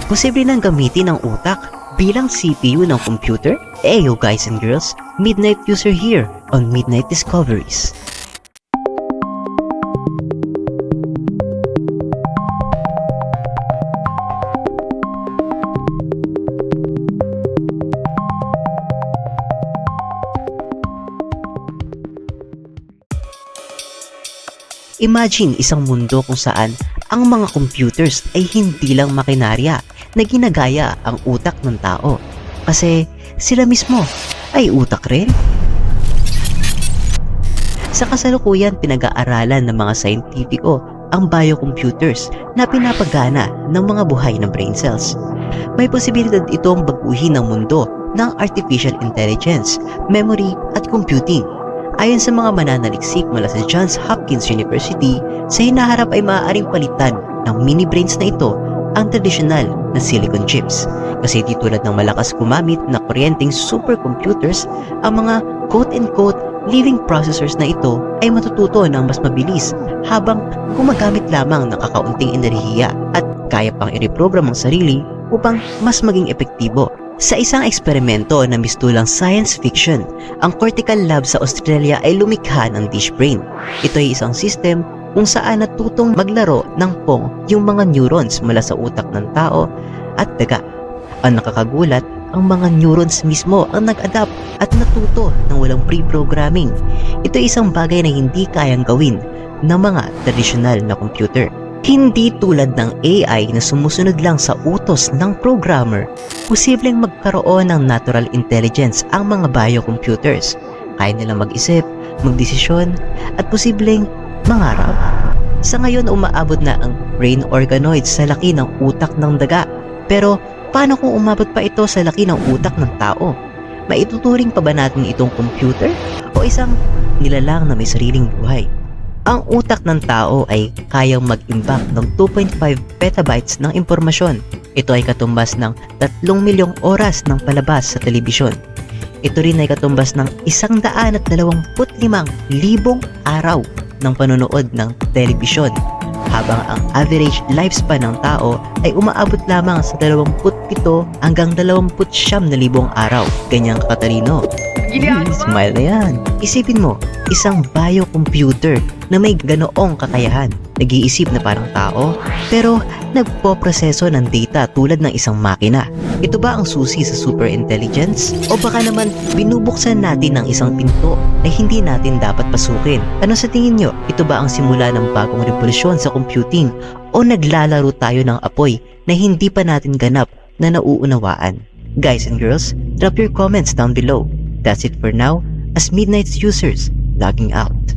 Posible nang gamitin ang utak bilang CPU ng computer? Yo guys and girls, Midnight User here on Midnight Discoveries. Imagine isang mundo kung saan ang mga computers ay hindi lang makinarya na ginagaya ang utak ng tao, kasi sila mismo ay utak rin. Sa kasalukuyan, pinag-aaralan ng mga scientifico ang biocomputers na pinapagana ng mga buhay ng brain cells. May posibilidad itong baguhin ang mundo ng artificial intelligence, memory at computing. Ayon sa mga mananaliksik mula sa Johns Hopkins University, sa hinaharap ay maaaring palitan ng mini brains na ito ang tradisyonal na silicon chips. Kasi di tulad ng malakas gumamit na kuryenteng supercomputers, ang mga quote-unquote living processors na ito ay matututo ng mas mabilis habang gumagamit lamang ng kakaunting enerhiya at kaya pang i-reprogram ang sarili upang mas maging epektibo. Sa isang eksperimento na mistulang science fiction, ang Cortical Lab sa Australia ay lumikha ng Dish Brain. Ito ay isang system kung saan natutong maglaro ng pong yung mga neurons mula sa utak ng tao at daga. Ang nakakagulat, ang mga neurons mismo ang nag-adapt at natuto ng walang pre-programming. Ito ay isang bagay na hindi kayang gawin ng mga tradisyonal na computer. Hindi tulad ng AI na sumusunod lang sa utos ng programmer, posibleng magkaroon ng natural intelligence ang mga biocomputers. Kaya nilang mag-isip, magdesisyon, at posibleng mangarap. Sa ngayon, umaabot na ang brain organoids sa laki ng utak ng daga. Pero paano kung umabot pa ito sa laki ng utak ng tao? Maituturing pa ba natin itong computer o isang nilalang na may sariling buhay? Ang utak ng tao ay kayang mag-imbak ng 2.5 petabytes ng impormasyon. Ito ay katumbas ng 3 milyong oras ng palabas sa telebisyon. Ito rin ay katumbas ng 125,000 araw ng panonood ng telebisyon, habang ang average lifespan ng tao ay umaabot lamang sa 27 hanggang 29,000 araw. Ganyang katalino. Smile na yan. Isipin mo, isang biocomputer na may ganoong kakayahan, nag-iisip na parang tao, pero nagpoproseso ng data tulad ng isang makina. Ito ba ang susi sa superintelligence? O baka naman binubuksan natin ng isang pinto na hindi natin dapat pasukin? Ano sa tingin nyo? Ito ba ang simula ng bagong revolusyon sa computing? O naglalaro tayo ng apoy na hindi pa natin ganap na nauunawaan? Guys and girls, drop your comments down below. That's it for now, as Midnight's users logging out.